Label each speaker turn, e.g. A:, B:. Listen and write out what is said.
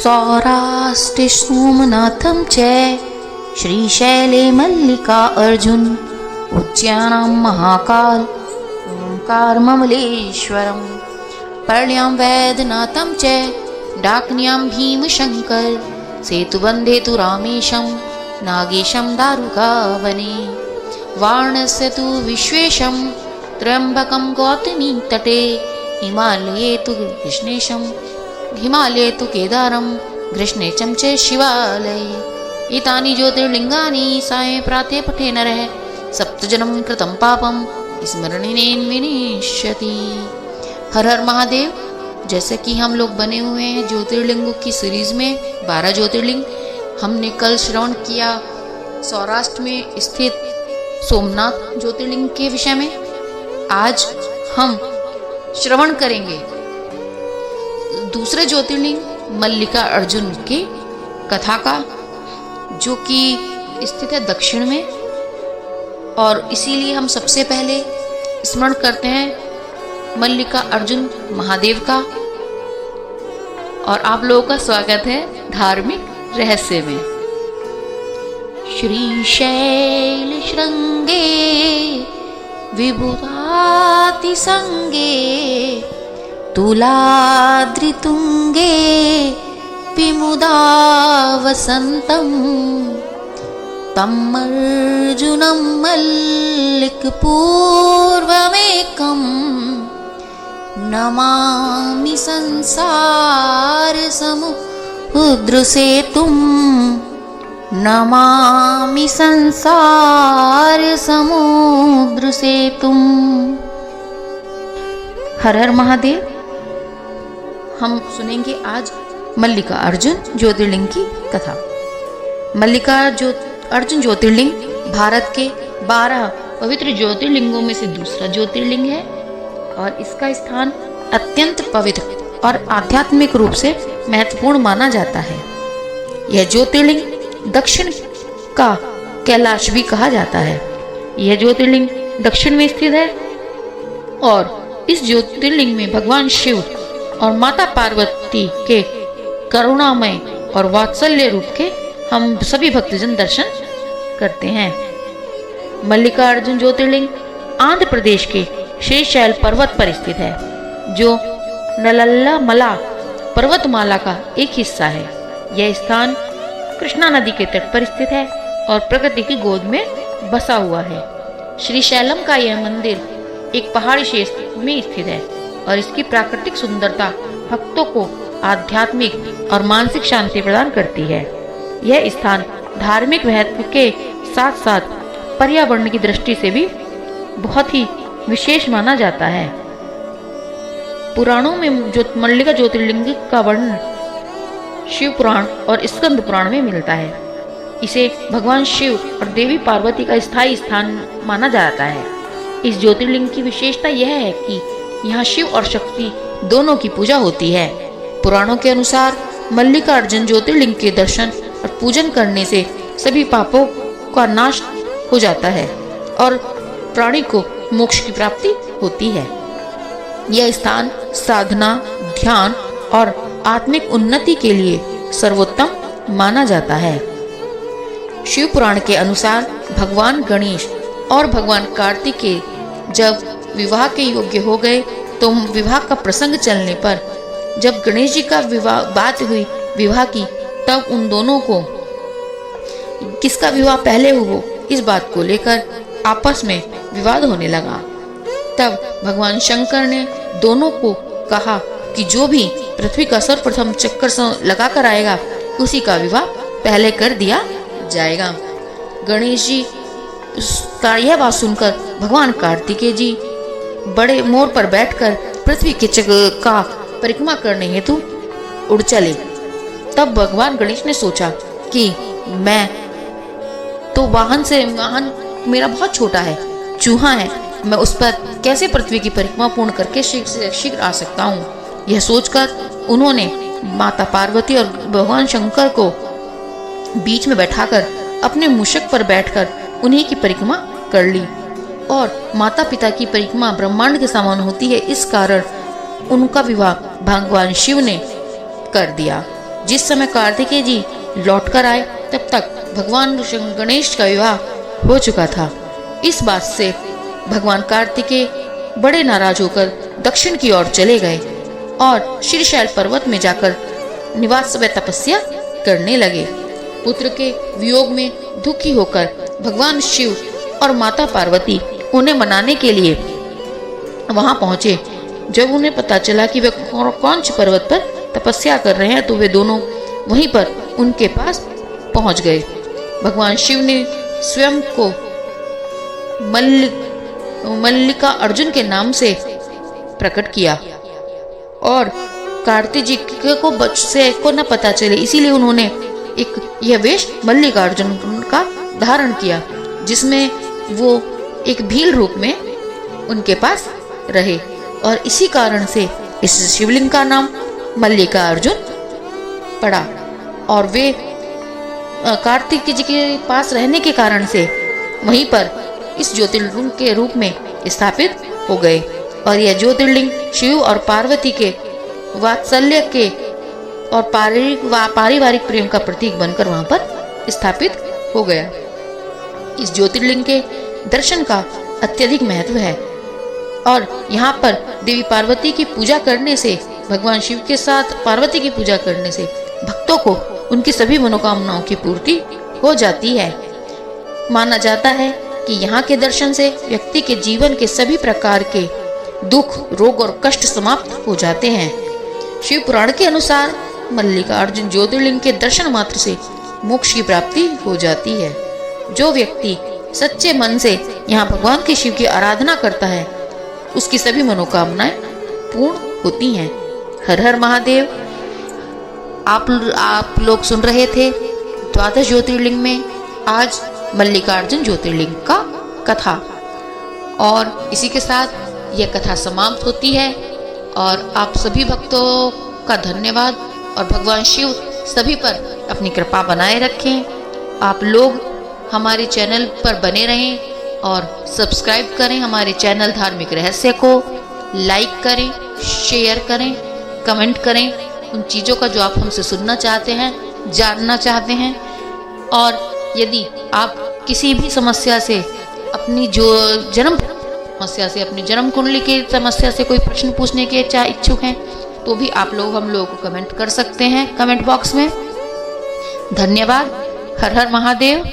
A: सौराष्ट्रे सोमनाथं च श्रीशैले मल्लिका अर्जुन उच्चानां महाकाल ओंकारममलेश्वरं पर्ण्यां वैद्यनाथं च डाकन्यां भीमशंकर सेतुबन्धे तु रामेशं नागेशं दारुकावने वारणस्य तु विश्वेशं त्र्यम्बकं गौतमी तटे हिमालये तु केदारं घृष्णेशं च शिवालये एतानि ज्योतिर्लिंगानि सायं प्रातः पठे नरः सप्तजन्म कृतं पापं स्मरणेन विनश्यति। हर हर महादेव। जैसे कि हम लोग बने हुए हैं ज्योतिर्लिंगों की सीरीज में 12 ज्योतिर्लिंग। हमने कल श्रवण किया सौराष्ट्र में स्थित सोमनाथ ज्योतिर्लिंग के विषय में। आज हम श्रवण करेंगे दूसरे ज्योतिर्लिंग मल्लिका अर्जुन की कथा का, जो कि स्थित है दक्षिण में, और इसीलिए हम सबसे पहले स्मरण करते हैं मल्लिका अर्जुन महादेव का। और आप लोगों का स्वागत है धार्मिक रहस्य में। श्रीशैल श्रृंगे विभुताति संगे तुलाद्रितुंगे विमुदा वसंतं तमर्जुनं मल्लिकपूर्वमेकं नमामि संसार समुद्रसेतुं नमामि संसार समुद्रसेतुं। हर हर महादेव। हम सुनेंगे आज मल्लिका अर्जुन ज्योतिर्लिंग की कथा। मल्लिका अर्जुन ज्योतिर्लिंग भारत के 12 पवित्र ज्योतिर्लिंगों में से दूसरा ज्योतिर्लिंग है और इसका स्थान अत्यंत पवित्र और आध्यात्मिक रूप से महत्वपूर्ण माना जाता है। यह ज्योतिर्लिंग दक्षिण का कैलाश भी कहा जाता है। यह ज्योतिर्लिंग दक्षिण में स्थित है और इस ज्योतिर्लिंग में भगवान शिव और माता पार्वती के करुणामय और वात्सल्य रूप के हम सभी भक्तजन दर्शन करते हैं। मल्लिका अर्जुन ज्योतिर्लिंग आंध्र प्रदेश के शेषशैल पर्वत पर स्थित है, जो नलल्लामला पर्वतमाला का एक हिस्सा है। यह स्थान कृष्णा नदी के तट पर स्थित है और प्रकृति की गोद में बसा हुआ है। श्रीशैलम का यह मंदिर एक पहाड़ी क्षेत्र में स्थित है और इसकी प्राकृतिक सुंदरता भक्तों को आध्यात्मिक और मानसिक शांति प्रदान करती है। यह स्थान धार्मिक महत्व के साथ साथ पर्यावरण की दृष्टि से भी बहुत ही विशेष माना जाता है। पुराणों में मल्लिका ज्योतिर्लिंग का वर्णन शिव पुराण और स्कंद पुराण में मिलता है। इसे भगवान शिव और देवी पार्वती का स्थायी स्थान माना जाता है। इस ज्योतिर्लिंग की विशेषता यह है कि यहाँ शिव और शक्ति दोनों की पूजा होती है। पुराणों के अनुसार मल्लिका अर्जुन ज्योतिर्लिंग के दर्शन और पूजन करने से सभी पापों का नाश हो जाता है और प्राणी को मोक्ष की प्राप्ति होती है। यह स्थान साधना, ध्यान और आत्मिक उन्नति के लिए सर्वोत्तम माना जाता है। शिव पुराण के अनुसार भगवान गणेश और भगवान कार्तिकेय जब विवाह के योग्य हो गए तो विवाह का प्रसंग चलने पर जब गणेश जी का बात हुई विवाह की, तब उन दोनों को किसका विवाह पहले हो इस बात को लेकर आपस में विवाद होने लगा। तब भगवान शंकर ने दोनों को कहा कि जो भी पृथ्वी का सर्वप्रथम चक्कर लगा कर आएगा उसी का विवाह पहले कर दिया जाएगा। गणेश जी का यह बात सुनकर भगवान कार्तिकेय जी बड़े मोर पर बैठकर पृथ्वी के चक्र का परिक्रमा करने हेतु उड़ चले। तब भगवान गणेश ने सोचा कि मैं तो वाहन मेरा बहुत छोटा है, चूहा है, मैं उस पर कैसे पृथ्वी की परिक्रमा पूर्ण करके शीघ्र आ सकता हूँ। यह सोचकर उन्होंने माता पार्वती और भगवान शंकर को बीच में बैठाकर अपने मूषक पर बैठकर उन्हीं की परिक्रमा कर ली। और माता पिता की परिक्रमा ब्रह्मांड के समान होती है, इस कारण उनका विवाह भगवान शिव ने कर दिया। जिस समय कार्तिकेय जी लौटकर आए तब तक भगवान गणेश का विवाह हो चुका था। इस बात से भगवान कार्तिकेय बड़े नाराज होकर दक्षिण की ओर चले गए और श्रीशैल पर्वत में जाकर निवास व तपस्या करने लगे। पुत्र के वियोग में दुखी होकर भगवान शिव और माता पार्वती उन्हें मनाने के लिए वहां पहुंचे। जब उन्हें पता चला कि वे कौंच पर्वत पर तपस्या कर रहे हैं तो वे दोनों वहीं पर उनके पास पहुंच गए। भगवान शिव ने स्वयं को मल्लिका अर्जुन के नाम से प्रकट किया और कार्तिक जी को न पता चले, इसीलिए उन्होंने यह वेश मल्लिकार्जुन का धारण किया, जिसमें वो एक भील रूप में उनके पास रहे और इसी कारण से इस शिवलिंग का नाम मल्लिकार्जुन पड़ा। और वे कार्तिक जी के पास रहने के कारण से वहीं पर इस ज्योतिर्लिंग के रूप में स्थापित हो गए और यह ज्योतिर्लिंग शिव और पार्वती के वात्सल्य के और पारिवारिक प्रेम का प्रतीक बनकर वहां पर स्थापित हो गया। इस ज्योतिर्लिंग के दर्शन का अत्यधिक महत्व है और यहाँ पर देवी पार्वती की पूजा करने से, भगवान शिव के साथ पार्वती की पूजा करने से भक्तों को उनकी सभी मनोकामनाओं की पूर्ति हो जाती है। माना जाता है कि यहाँ के दर्शन से व्यक्ति के जीवन के सभी प्रकार के दुख, रोग और कष्ट समाप्त हो जाते हैं। शिव पुराण के अनुसार मल्लिकार्जुन ज्योतिर्लिंग के दर्शन मात्र से मोक्ष की प्राप्ति हो जाती है। जो व्यक्ति सच्चे मन से यहाँ भगवान के शिव की आराधना करता है उसकी सभी मनोकामनाएं पूर्ण होती हैं। हर हर महादेव। आप लोग सुन रहे थे द्वादश ज्योतिर्लिंग में आज मल्लिकार्जुन ज्योतिर्लिंग का कथा और इसी के साथ यह कथा समाप्त होती है और आप सभी भक्तों का धन्यवाद और भगवान शिव सभी पर अपनी कृपा बनाए रखें। आप लोग हमारे चैनल पर बने रहें और सब्सक्राइब करें हमारे चैनल धार्मिक रहस्य को, लाइक करें, शेयर करें, कमेंट करें उन चीज़ों का जो आप हमसे सुनना चाहते हैं, जानना चाहते हैं। और यदि आप किसी भी समस्या से, अपनी जो जन्म समस्या से, अपनी जन्म कुंडली की समस्या से कोई प्रश्न पूछने के इच्छुक हैं तो भी आप लोग हम लोगों को कमेंट कर सकते हैं कमेंट बॉक्स में। धन्यवाद। हर हर महादेव।